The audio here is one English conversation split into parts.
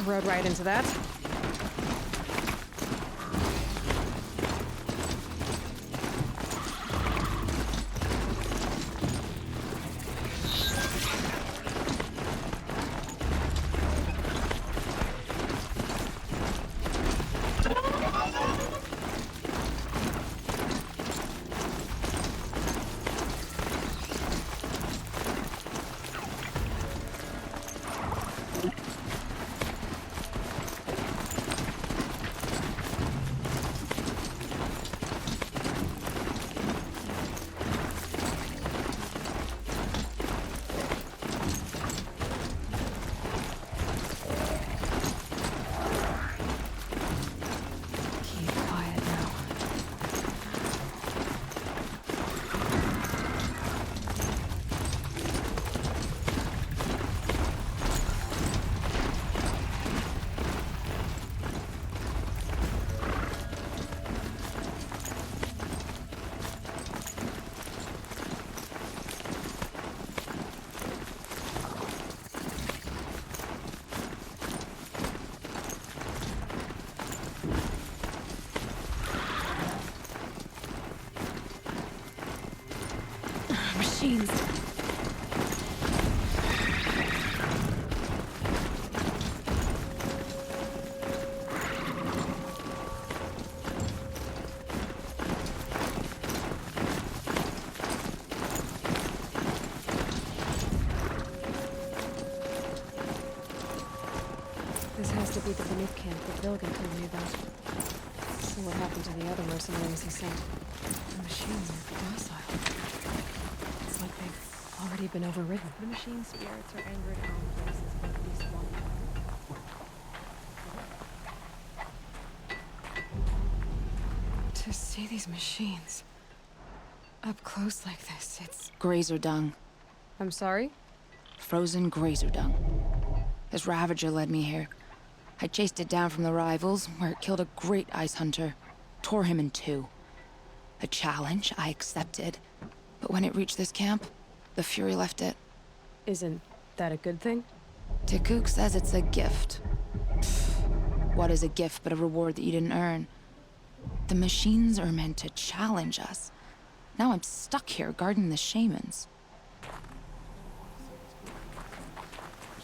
Rode right into that. Machines. This has to be the beneath camp that Vilgan told me about. So what happened to the other mercenaries he sent? The machines are docile. It's like they've already been overridden. The machine spirits are angered in all places but at least one. To see these machines up close like this, it's... Grazer dung. I'm sorry? Frozen grazer dung. This Ravager led me here. I chased it down from the rivals, where it killed a great ice hunter. Tore him in two. A challenge I accepted. But when it reached this camp, the Fury left it. Isn't that a good thing? Tikuk says it's a gift. Pfft, what is a gift but a reward that you didn't earn? The machines are meant to challenge us. Now I'm stuck here guarding the shamans. The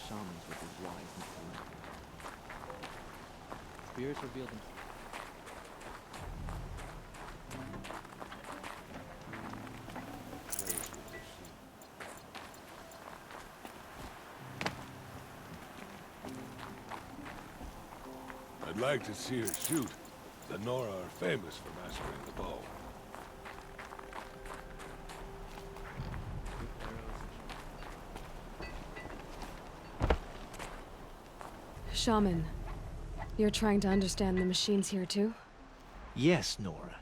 shamans with his wise and cunning. Spirits revealed themselves. I'd like to see her shoot. The Nora are famous for mastering the bow. Shaman, you're trying to understand the machines here too? Yes, Nora.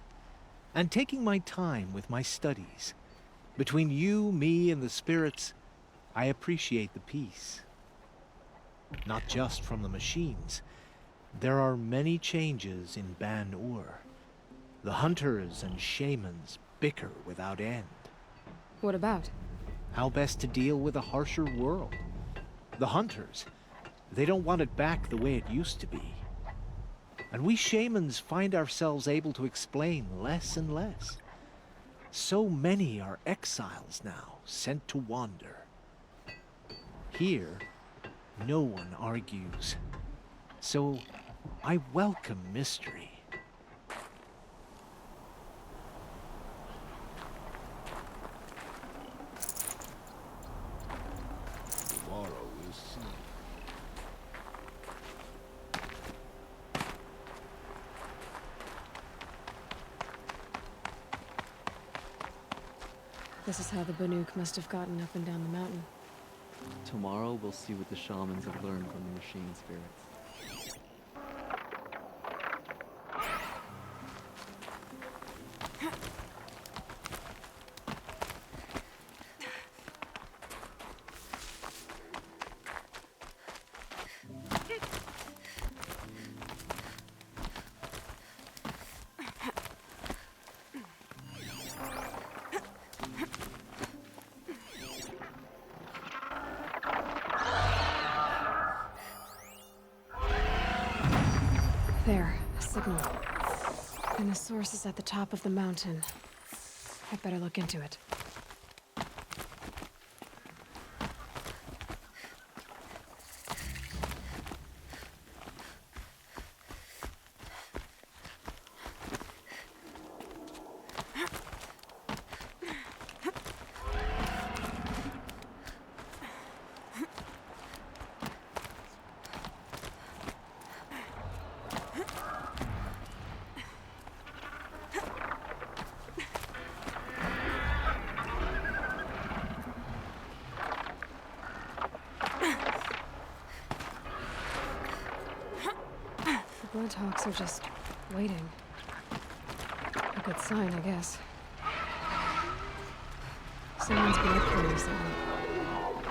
And taking my time with my studies. Between you, me, and the spirits, I appreciate the peace. Not just from the machines. There are many changes in Ban-Ur. The hunters and shamans bicker without end. What about? How best to deal with a harsher world. The hunters, they don't want it back the way it used to be. And we shamans find ourselves able to explain less and less. So many are exiles now, sent to wander. Here, no one argues. So, I welcome mystery. Tomorrow we'll see. This is how the Banuk must have gotten up and down the mountain. Tomorrow we'll see what the shamans have learned from the machine spirits. There, a signal. And the source is at the top of the mountain. I'd better look into it. The Bloodhawks are just waiting. A good sign, I guess. Someone's been up here recently.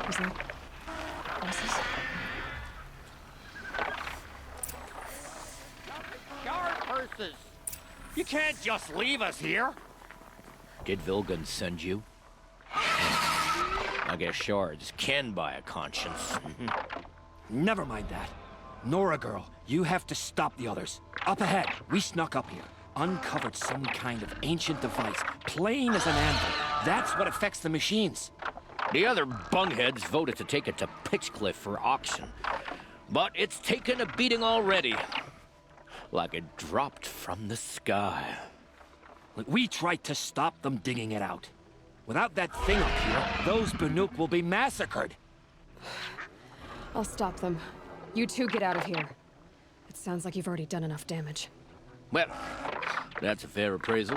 Was that bosses? Guard purses! You can't just leave us here! Did Vilgun send you? I guess shards can buy a conscience. Never mind that. Nora girl, you have to stop the others. Up ahead, we snuck up here. Uncovered some kind of ancient device, plain as an anvil. That's what affects the machines. The other bungheads voted to take it to Pitchcliff for auction. But it's taken a beating already. Like it dropped from the sky. Look, we tried to stop them digging it out. Without that thing up here, those Banuk will be massacred. I'll stop them. You two get out of here. It sounds like you've already done enough damage. Well, that's a fair appraisal.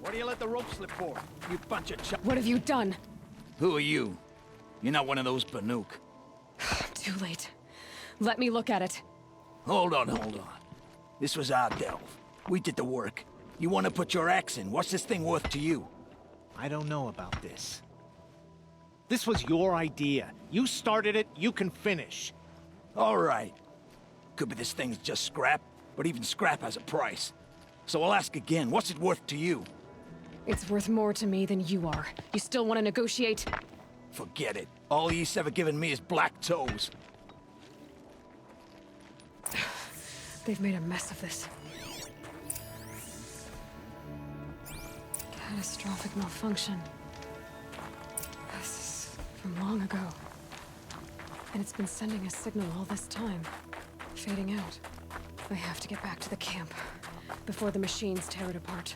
What do you let the rope slip for? You bunch of What have you done? Who are you? You're not one of those Banuk. Too late. Let me look at it. Hold on. This was our delve. We did the work. You want to put your axe in? What's this thing worth to you? I don't know about this. This was your idea. You started it, you can finish. All right. Could be this thing's just scrap, but even scrap has a price. So I'll ask again, what's it worth to you? It's worth more to me than you are. You still want to negotiate? Forget it. All he's ever given me is black toes. They've made a mess of this. Catastrophic malfunction. This is from long ago. And it's been sending a signal all this time. Fading out. I have to get back to the camp before the machines tear it apart.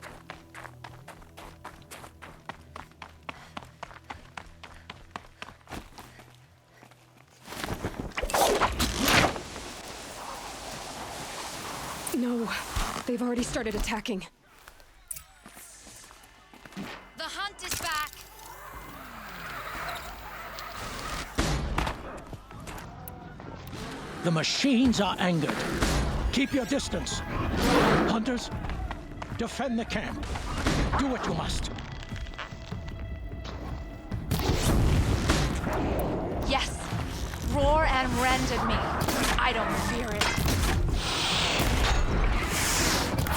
No, they've already started attacking. The hunt is back! The machines are angered. Keep your distance. Hunters, defend the camp. Do what you must. Yes! Roar and rend at me. I don't fear it.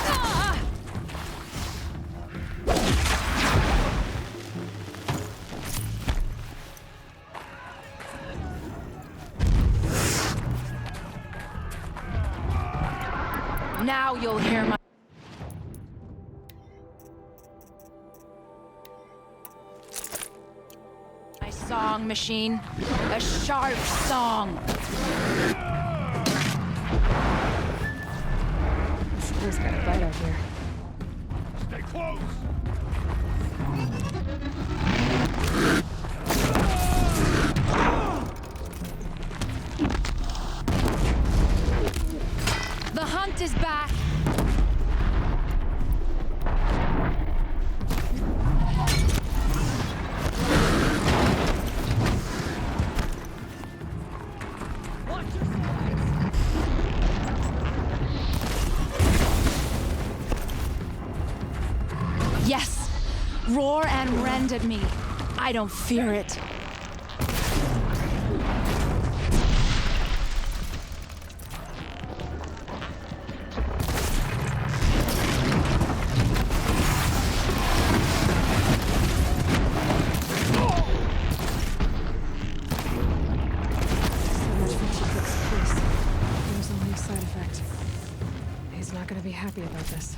Ah! Now you'll hear my song machine. A sharp song. This thing's got a bite out here. Stay close! The hunt is back. Yes, roar and rend at me. I don't fear it. not gonna be happy about this.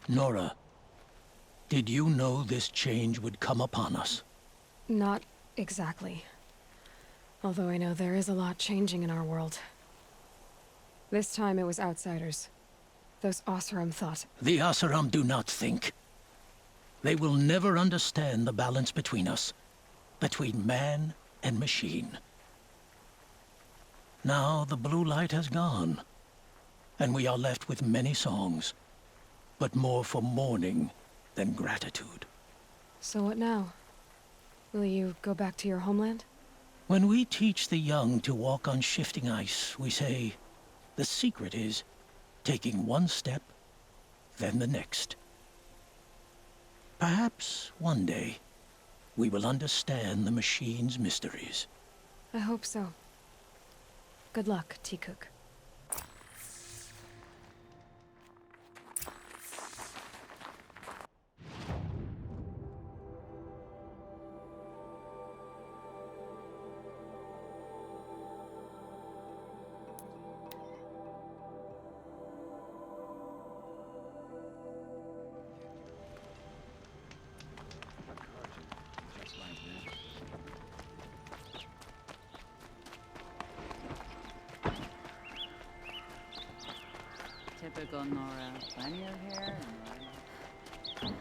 Nora, did you know this change would come upon us? Not exactly. Although I know there is a lot changing in our world. This time it was outsiders. Those Oseram thought. The Oseram do not think. They will never understand the balance between us, between man and machine. Now the blue light has gone, and we are left with many songs, but more for mourning than gratitude. So what now? Will you go back to your homeland? When we teach the young to walk on shifting ice, we say, the secret is taking one step, then the next. Perhaps one day, we will understand the machine's mysteries. I hope so. Good luck, T-Cook. Typical Nora. Plenty of hair and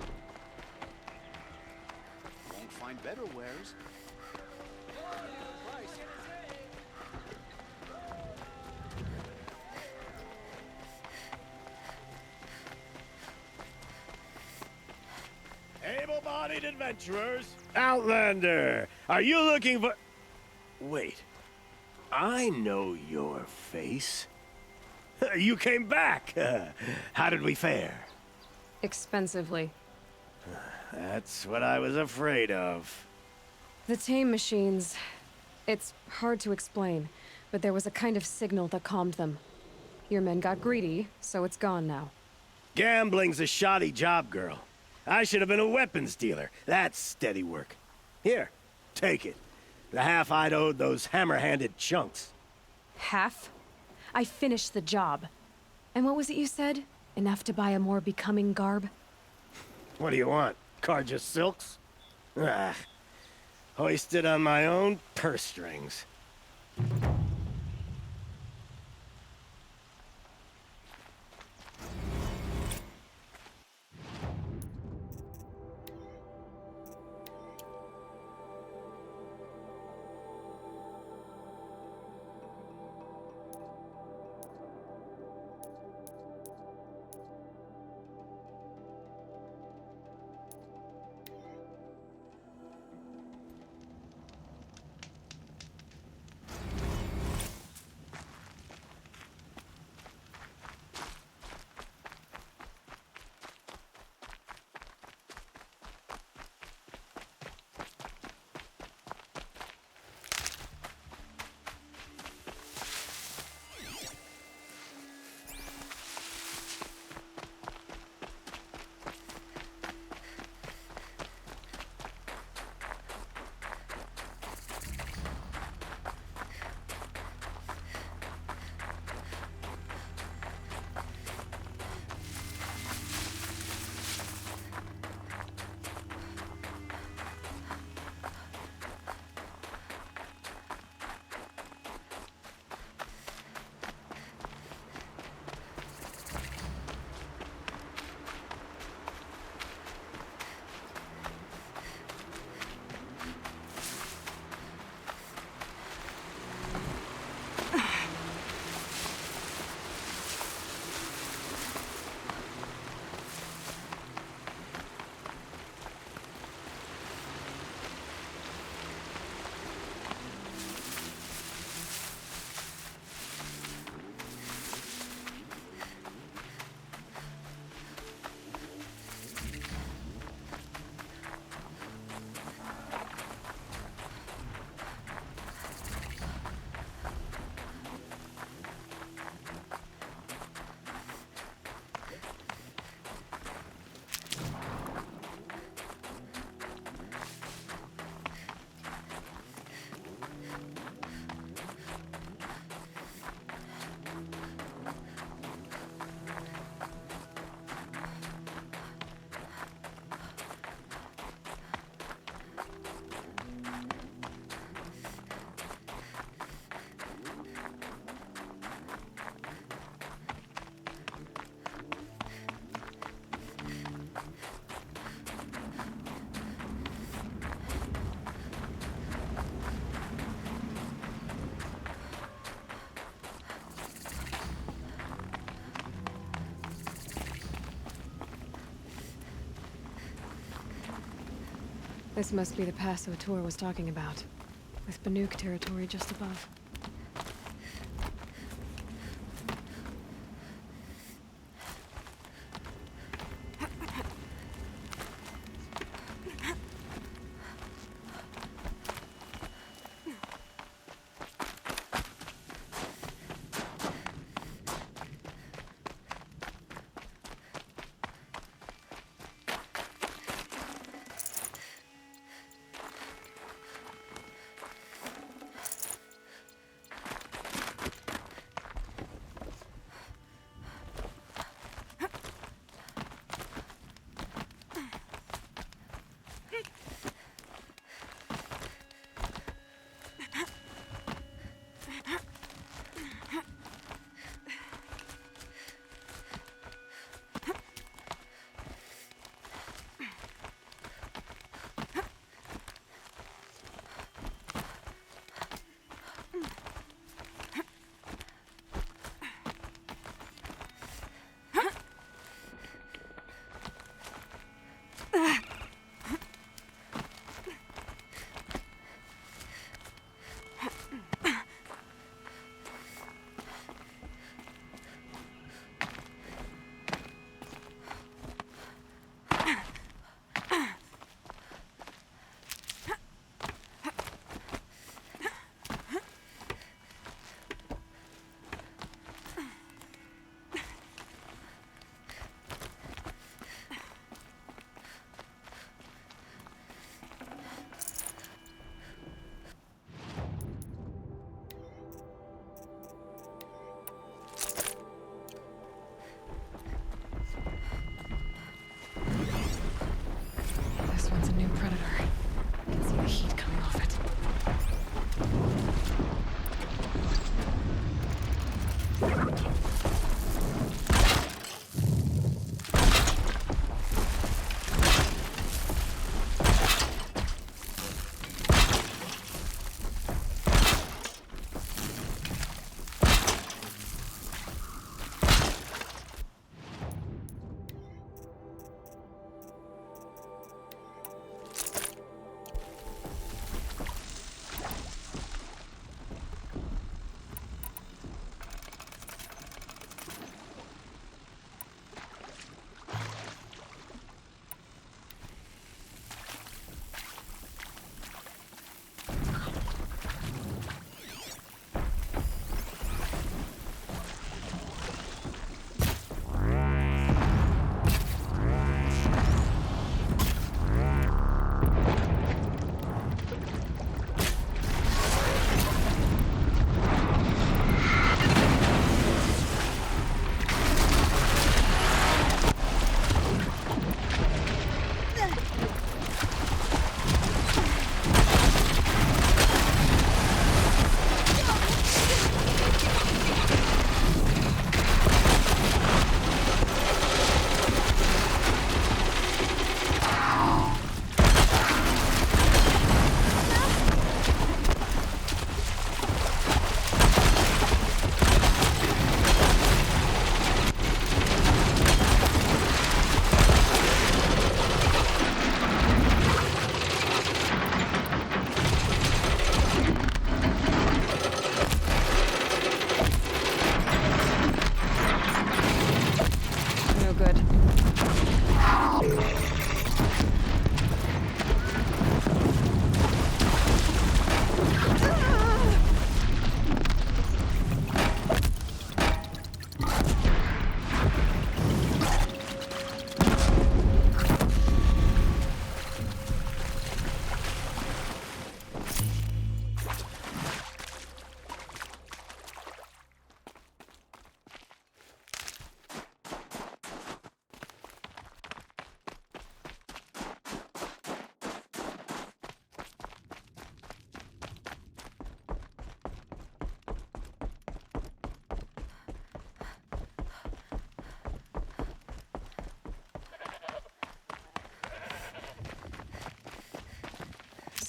won't find better wares. Able-bodied adventurers! Outlander! Are you looking for... Wait. I know your face. You came back! How did we fare? Expensively. That's what I was afraid of. The tame machines... It's hard to explain, but there was a kind of signal that calmed them. Your men got greedy, so it's gone now. Gambling's a shoddy job, girl. I should have been a weapons dealer. That's steady work. Here, take it. The half I'd owed those hammer-handed chunks. Half? I finished the job. And what was it you said? Enough to buy a more becoming garb? What do you want? Carja silks? Ah, hoisted on my own purse strings. This must be the pass O'Toole was talking about, with Banuk territory just above.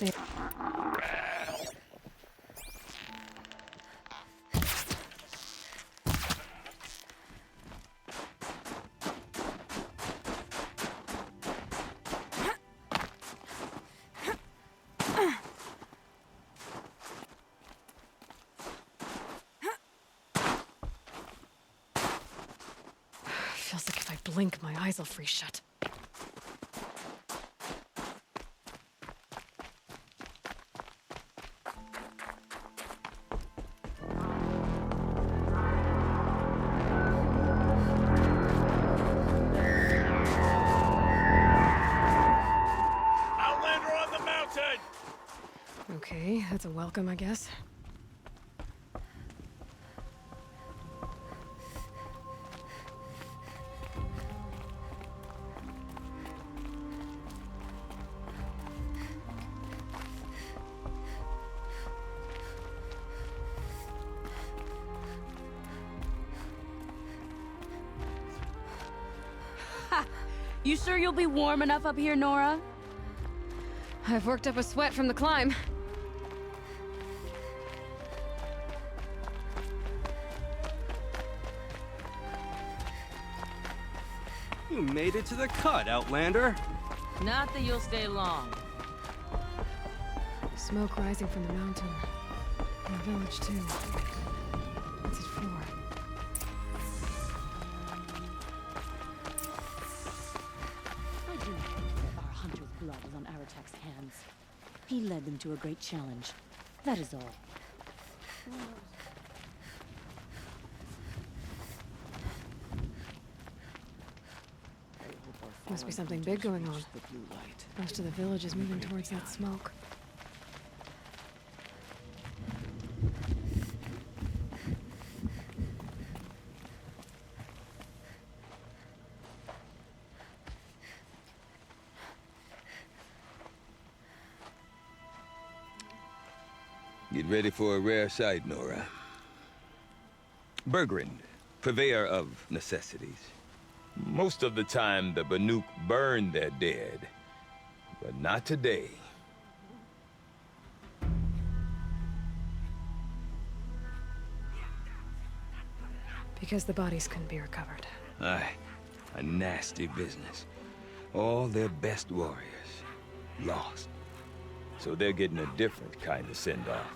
See. blink, my eyes'll freeze shut. Outlander on the mountain! Okay, that's a welcome, I guess. You sure you'll be warm enough up here, Nora? I've worked up a sweat from the climb. You made it to the cut, Outlander. Not that you'll stay long. Smoke rising from the mountain. And the village, too. What's it for? I do not think that our hunter's blood is on Aratak's hands. He led them to a great challenge. That is all. Must be something big going on. Most of the village is moving towards that smoke. Get ready for a rare sight, Nora. Bergrand, purveyor of necessities. Most of the time, the Banuk burn their dead, but not today. Because the bodies couldn't be recovered. Aye, a nasty business. All their best warriors lost. So they're getting a different kind of send-off.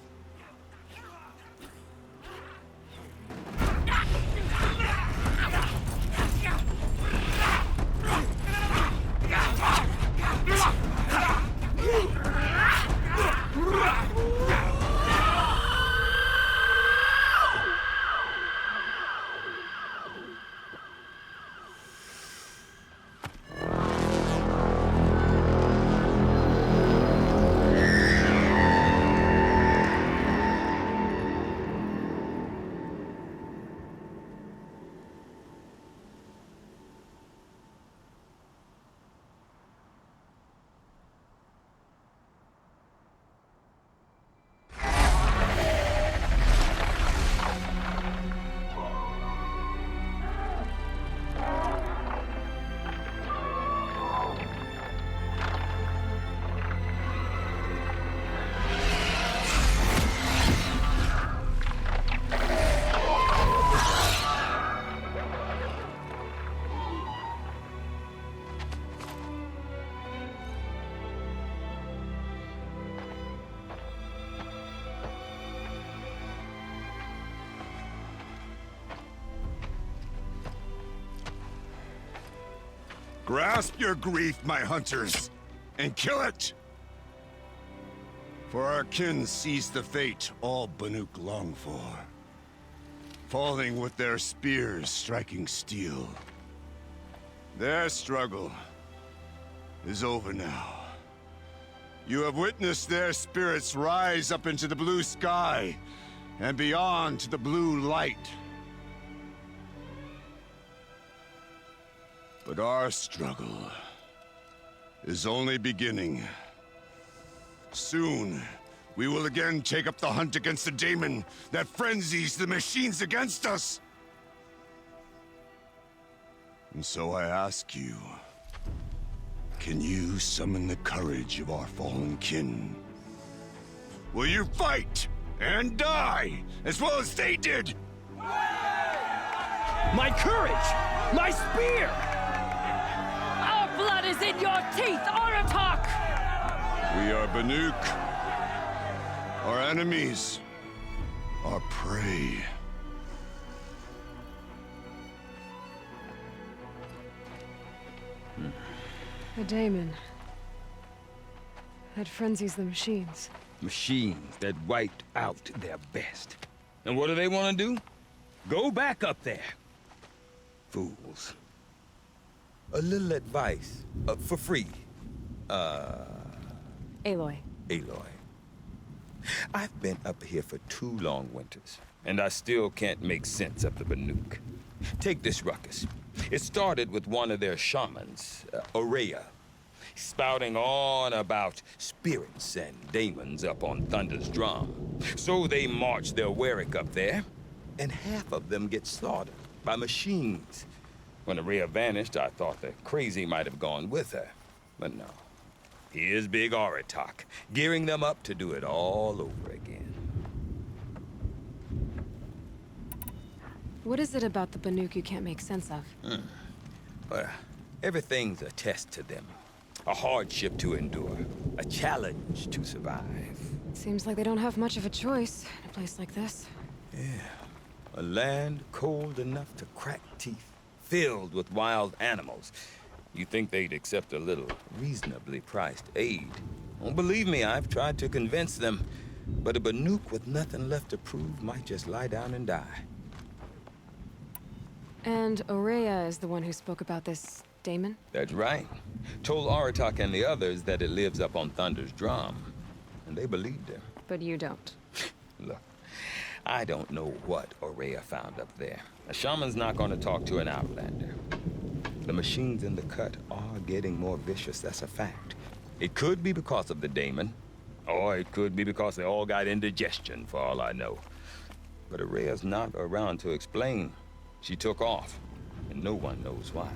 Grasp your grief, my hunters, and kill it! For our kin sees the fate all Banuk long for. Falling with their spears striking steel. Their struggle is over now. You have witnessed their spirits rise up into the blue sky and beyond to the blue light. But our struggle is only beginning. Soon, we will again take up the hunt against the daemon that frenzies the machines against us. And so I ask you, can you summon the courage of our fallen kin? Will you fight and die as well as they did? My courage! My spear! Our blood is in your teeth, Aratak! We are Banuk. Our enemies are prey. A daemon. That frenzies the machines. Machines that wiped out their best. And what do they want to do? Go back up there. Fools. A little advice, for free. Aloy. Aloy. I've been up here for 2 long winters, and I still can't make sense of the Banuk. Take this ruckus. It started with one of their shamans, Aurea, spouting on about spirits and daemons up on Thunder's drum. So they marched their Warwick up there, and half of them get slaughtered by machines. When Aurea vanished, I thought the crazy might have gone with her, but no. Here's Big Aratak, gearing them up to do it all over again. What is it about the Banuk you can't make sense of? Well, everything's a test to them. A hardship to endure. A challenge to survive. Seems like they don't have much of a choice in a place like this. Yeah. A land cold enough to crack teeth, filled with wild animals. You think they'd accept a little reasonably priced aid. Don't believe me, I've tried to convince them. But a Banuk with nothing left to prove might just lie down and die. And Aurea is the one who spoke about this daemon? That's right. Told Aratak and the others that it lives up on Thunder's drum. And they believed him. But you don't. Look, I don't know what Aurea found up there. A shaman's not going to talk to an outlander. The machines in the cut are getting more vicious, that's a fact. It could be because of the daemon, or it could be because they all got indigestion, for all I know. But Aurea's not around to explain. She took off, and no one knows why.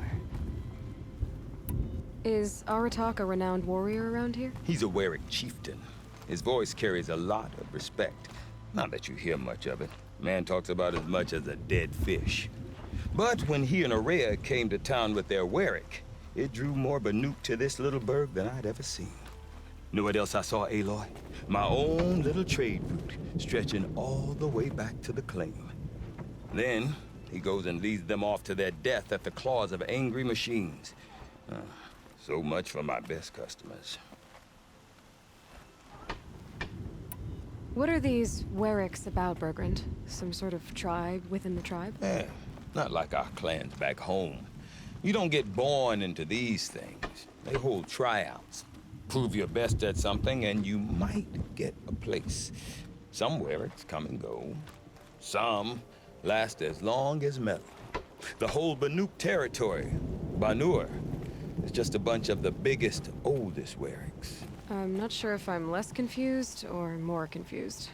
Is Aratak a renowned warrior around here? He's a Warwick chieftain. His voice carries a lot of respect. Not that you hear much of it. Man talks about as much as a dead fish. But when he and Aurea came to town with their Warwick, it drew more Banuk to this little burg than I'd ever seen. Know what else I saw, Aloy? My own little trade route, stretching all the way back to the claim. Then, he goes and leads them off to their death at the claws of angry machines. So much for my best customers. What are these Warwicks about, Bergrand? Some sort of tribe within the tribe? Yeah, not like our clans back home. You don't get born into these things. They hold tryouts. Prove your best at something and you might get a place. Some Warwicks come and go. Some last as long as metal. The whole Banuk territory, Banur, is just a bunch of the biggest, oldest Warwicks. I'm not sure if I'm less confused or more confused.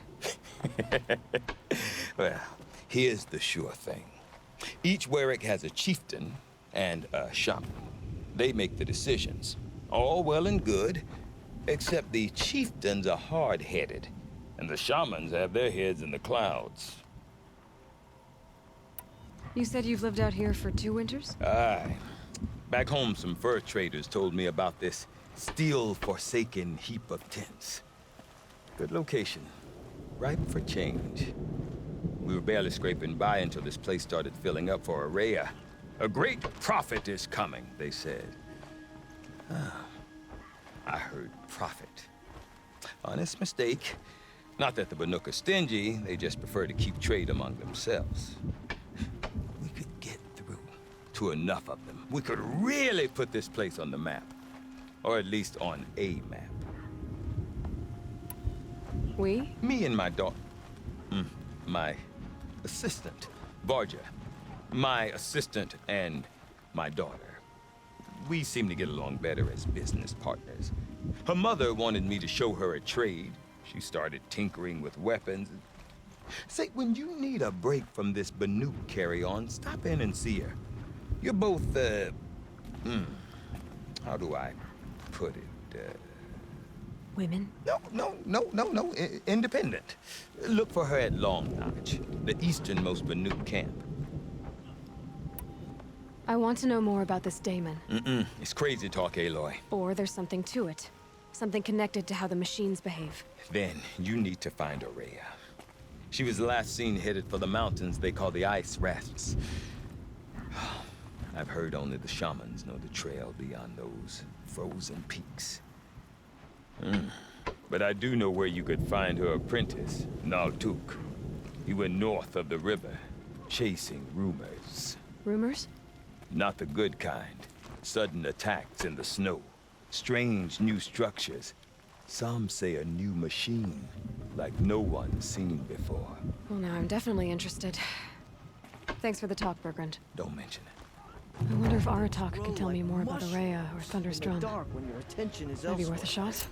Well, here's the sure thing. Each Warwick has a chieftain and a shaman. They make the decisions. All well and good, except the chieftains are hard-headed, and the shamans have their heads in the clouds. You said you've lived out here for 2 winters? Aye. Back home, some fur traders told me about this steel-forsaken heap of tents. Good location. Ripe for change. We were barely scraping by until this place started filling up for Aurea. A great prophet is coming, they said. I heard prophet. Honest mistake. Not that the Banuk are stingy, they just prefer to keep trade among themselves. We could get through to enough of them. We could really put this place on the map. Or at least on a map. We? Me and my daughter. My assistant, Varja. My assistant and my daughter. We seem to get along better as business partners. Her mother wanted me to show her a trade. She started tinkering with weapons. Say, when you need a break from this Banuk carry-on, stop in and see her. You're both, how do I put it? Women? No. Independent. Look for her at Long Notch, the easternmost Banuk camp. I want to know more about this daemon. It's crazy talk, Aloy. Or there's something to it. Something connected to how the machines behave. Then you need to find Aurea. She was last seen headed for the mountains they call the Ice Rafts. I've heard only the shamans know the trail beyond those frozen peaks. But I do know where you could find her apprentice, Naltuk. He went north of the river, chasing rumors. Rumors? Not the good kind. Sudden attacks in the snow. Strange new structures. Some say a new machine, like no one's seen before. Well, now I'm definitely interested. Thanks for the talk, Bergrand. Don't mention it. I wonder if Aratak can tell me more about Araya or Thunder's drum. Dark when your attention is Might be worth a elsewhere. shot.